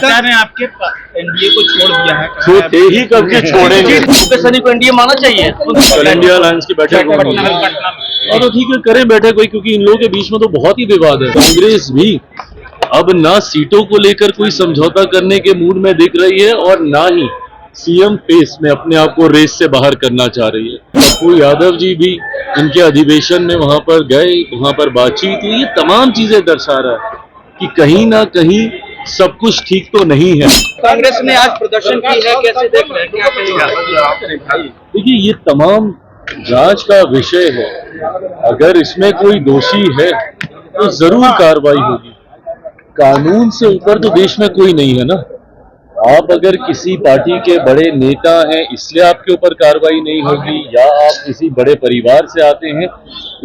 समाचार है आपके एनडीए को छोड़ दिया है। छोड़ते ही कब के छोड़ेंगे? सनी को एनडीए मानना चाहिए। इंडिया अलायंस की बैठक और तो ठीक है, करें बैठक कोई, क्योंकि इन लोगों के बीच में तो बहुत ही विवाद है। कांग्रेस भी अब ना सीटों को लेकर कोई समझौता करने के मूड में दिख रही है और ना ही सीएम पेस में अपने आप को रेस से बाहर करना चाह रही है। पप्पू यादव जी भी इनके अधिवेशन में वहां पर गए, वहां पर बातचीत हुई। ये तमाम चीजें दर्शा रहा है कि कहीं ना कहीं सब कुछ ठीक तो नहीं है। कांग्रेस ने आज प्रदर्शन की है, कैसे देख रहे हैं, क्या कहेगा? देखिए, ये तमाम जांच का विषय है। अगर इसमें कोई दोषी है तो जरूर कार्रवाई होगी। कानून से ऊपर तो देश में कोई नहीं है ना। आप अगर किसी पार्टी के बड़े नेता हैं इसलिए आपके ऊपर कार्रवाई नहीं होगी, या आप किसी बड़े परिवार से आते हैं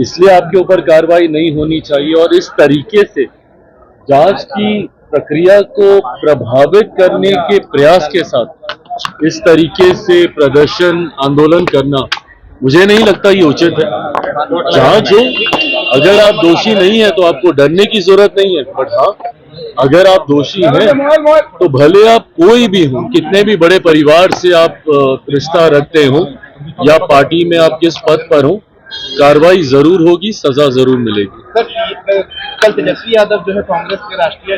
इसलिए आपके ऊपर कार्रवाई नहीं होनी चाहिए। और इस तरीके से जांच की प्रक्रिया को प्रभावित करने के प्रयास के साथ इस तरीके से प्रदर्शन आंदोलन करना मुझे नहीं लगता ये उचित है। जांच हो, अगर आप दोषी नहीं है तो आपको डरने की जरूरत नहीं है। बट हाँ, अगर आप दोषी हैं तो भले आप कोई भी हो, कितने भी बड़े परिवार से आप रिश्ता रखते हो या पार्टी में आप किस पद पर हो, कार्रवाई जरूर होगी, सजा जरूर मिलेगी। कल तेजस्वी यादव जो है कांग्रेस के राष्ट्रीय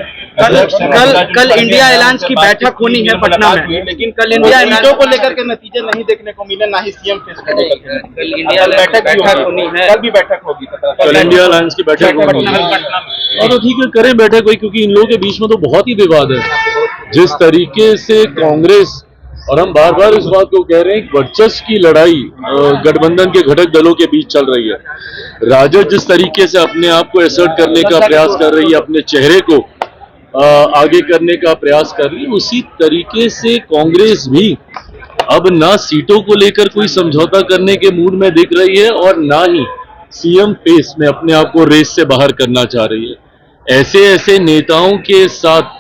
कल इंडिया अलायंस की बैठक होनी है पटना में, लेकिन कल इंडिया सीटों को लेकर के नतीजे नहीं देखने को मिले, ना ही सीएम फेस को लेकर के। कल इंडिया बैठक होनी है, कल भी बैठक होगी। कल इंडिया अलायंस की बैठक होगी और तो ठीक है, करें बैठक कोई, क्योंकि इन लोगों के बीच में तो बहुत ही विवाद है। जिस तरीके से कांग्रेस, और हम बार बार इस बात को कह रहे हैं, वर्चस्व की लड़ाई गठबंधन के घटक दलों के बीच चल रही है। राजद जिस तरीके से अपने आप को एसर्ट करने का प्रयास कर रही है, अपने चेहरे को आगे करने का प्रयास कर रही है, उसी तरीके से कांग्रेस भी अब ना सीटों को लेकर कोई समझौता करने के मूड में दिख रही है और ना ही सीएम पेस में अपने आप को रेस से बाहर करना चाह रही है। ऐसे ऐसे नेताओं के साथ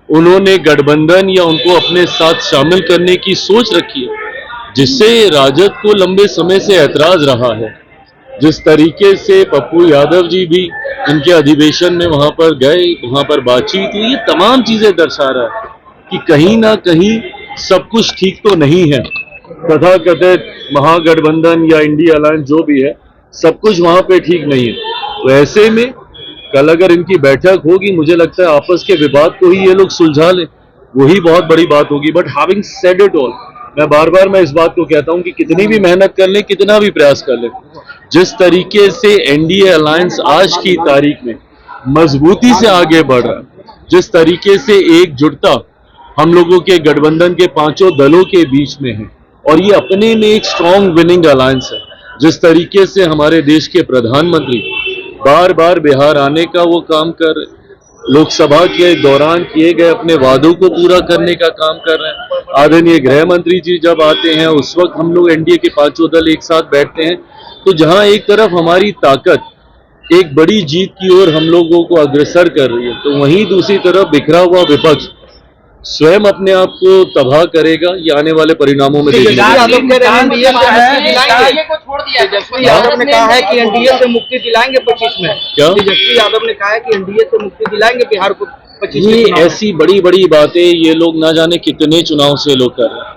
उन्होंने गठबंधन या उनको अपने साथ शामिल करने की सोच रखी है, जिससे राजद को लंबे समय से ऐतराज रहा है। जिस तरीके से पप्पू यादव जी भी इनके अधिवेशन में वहां पर गए, वहां पर बातचीत हुई। ये तमाम चीजें दर्शा रहा है कि कहीं ना कहीं सब कुछ ठीक तो नहीं है। तथाकथित महागठबंधन या इंडिया अलायंस जो भी है, सब कुछ वहां पे ठीक नहीं है। तो ऐसे में कल अगर इनकी बैठक होगी, मुझे लगता है आपस के विवाद को ही ये लोग सुलझा लें, वही बहुत बड़ी बात होगी। But having said it all, मैं बार बार इस बात को कहता हूं कि कितनी भी मेहनत कर लें, कितना भी प्रयास कर लें, जिस तरीके से एनडीए अलायंस आज की तारीख में मजबूती से आगे बढ़ रहा है, जिस तरीके से एकजुटता हम लोगों के गठबंधन के पांचों दलों के बीच में है, और ये अपने में एक स्ट्रॉन्ग विनिंग अलायंस है। जिस तरीके से हमारे देश के प्रधानमंत्री बार बार बिहार आने का वो काम कर रहे, लोकसभा के दौरान किए गए अपने वादों को पूरा करने का काम कर रहे हैं। आदरणीय गृह मंत्री जी जब आते हैं, उस वक्त हम लोग एनडीए के पांचों दल एक साथ बैठते हैं। तो जहां एक तरफ हमारी ताकत एक बड़ी जीत की ओर हम लोगों को अग्रसर कर रही है, तो वहीं दूसरी तरफ बिखरा हुआ विपक्ष स्वयं अपने आप को तबाह करेगा। ये आने वाले परिणामों में तेजस्वी यादव ने कहा है कि एनडीए से मुक्ति दिलाएंगे 25 में। क्या तेजस्वी यादव ने कहा है कि एनडीए से मुक्ति दिलाएंगे बिहार को 25 में। ये ऐसी बड़ी बड़ी बातें ये लोग ना जाने कितने चुनाव से लोग कर रहे हैं।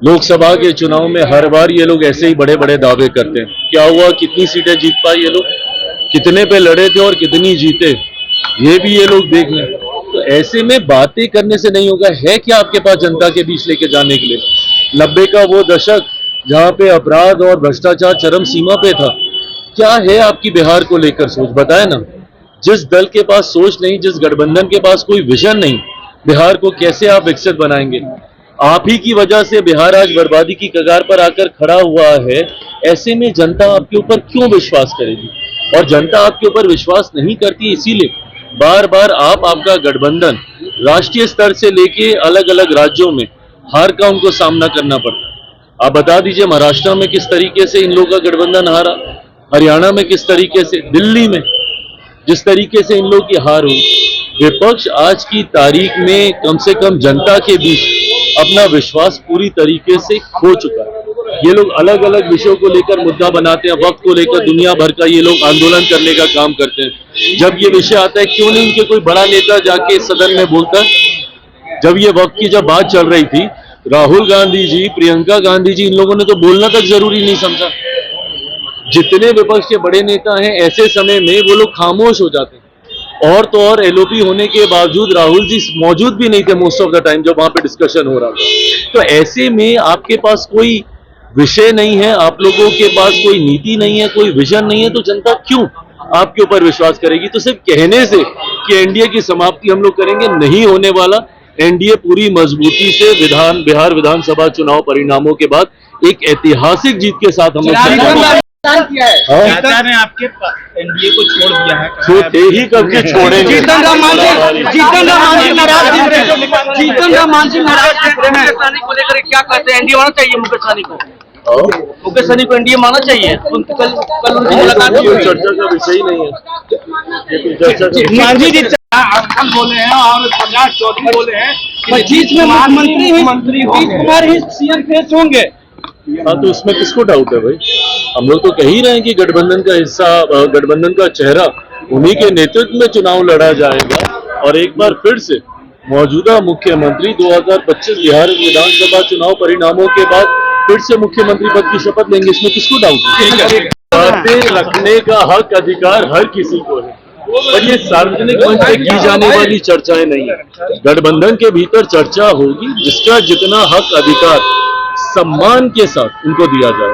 लोकसभा के चुनाव में हर बार ये लोग ऐसे ही बड़े बड़े दावे करते हैं। क्या हुआ, कितनी सीटें जीत पाए ये लोग, कितने पे लड़े थे और कितनी जीते, ये भी ये लोग देख लें। तो ऐसे में बातें करने से नहीं होगा। है क्या आपके पास जनता के बीच लेके जाने के लिए? 90 का वो दशक जहां पे अपराध और भ्रष्टाचार चरम सीमा पे था, क्या है आपकी बिहार को लेकर सोच? बताए ना। जिस दल के पास सोच नहीं, जिस गठबंधन के पास कोई विजन नहीं, बिहार को कैसे आप विकसित बनाएंगे? आप ही की वजह से बिहार आज बर्बादी की कगार पर आकर खड़ा हुआ है। ऐसे में जनता आपके ऊपर क्यों विश्वास करेगी? और जनता आपके ऊपर विश्वास नहीं करती, इसीलिए बार बार आपका गठबंधन राष्ट्रीय स्तर से लेके अलग अलग राज्यों में हार का उनको सामना करना पड़ता है। आप बता दीजिए, महाराष्ट्र में किस तरीके से इन लोगों का गठबंधन हारा, हरियाणा में किस तरीके से, दिल्ली में जिस तरीके से इन लोगों की हार हुई। विपक्ष आज की तारीख में कम से कम जनता के बीच अपना विश्वास पूरी तरीके से खो चुका है। ये लोग अलग अलग विषयों को लेकर मुद्दा बनाते हैं, वक्त को लेकर दुनिया भर का ये लोग आंदोलन करने का काम करते हैं। जब ये विषय आता है, क्यों नहीं इनके कोई बड़ा नेता जाके सदन में बोलता है? जब ये वक्त की जब बात चल रही थी, राहुल गांधी जी, प्रियंका गांधी जी, इन लोगों ने तो बोलना तक जरूरी नहीं समझा। जितने विपक्ष के बड़े नेता हैं, ऐसे समय में वो लोग खामोश हो जाते हैं। और तो और एलओपी होने के बावजूद राहुल जी मौजूद भी नहीं थे मोस्ट ऑफ द टाइम जब वहां पे डिस्कशन हो रहा था। तो ऐसे में आपके पास कोई विषय नहीं है, आप लोगों के पास कोई नीति नहीं है, कोई विजन नहीं है, तो जनता क्यों आपके ऊपर विश्वास करेगी? तो सिर्फ कहने से कि एनडीए की समाप्ति हम लोग करेंगे, नहीं होने वाला। एनडीए पूरी मजबूती से बिहार विधानसभा चुनाव परिणामों के बाद एक ऐतिहासिक जीत के साथ हम लोग जनता ने आपके एनडीए को छोड़ दिया है, छोटे ही करके छोड़ेंगे। जीतन राम मांझी नाराज दिख रहे हैं। जीतन राम मांझी नाराज दिख रहे हैं को लेकर क्या कहते हैं? एनडीए मानना चाहिए मुकेश सहनी को? मुकेश सहनी को एनडीए मानना चाहिए? कल उनकी मुलाकात हुई, चर्चा का विषय ही नहीं है। मांझी जी बोले हैं और प्रहलाद चौधरी बोले हैं 25 में मुख्यमंत्री कुमार ही सीएम फेस होंगे। हाँ, तो उसमें किसको डाउट है भाई? हम लोग तो कह ही रहे हैं कि गठबंधन का हिस्सा, गठबंधन का चेहरा उन्हीं के नेतृत्व में चुनाव लड़ा जाएगा और एक बार फिर से मौजूदा मुख्यमंत्री 2025 बिहार विधानसभा चुनाव परिणामों के बाद फिर से मुख्यमंत्री पद की शपथ लेंगे। इसमें किसको डाउट है? बातें रखने का हक, अधिकार हर किसी को है, पर ये सार्वजनिक मंच पे की जाने वाली चर्चाएं नहीं है। गठबंधन के भीतर चर्चा होगी, जिसका जितना हक, अधिकार सम्मान के साथ उनको दिया जाए।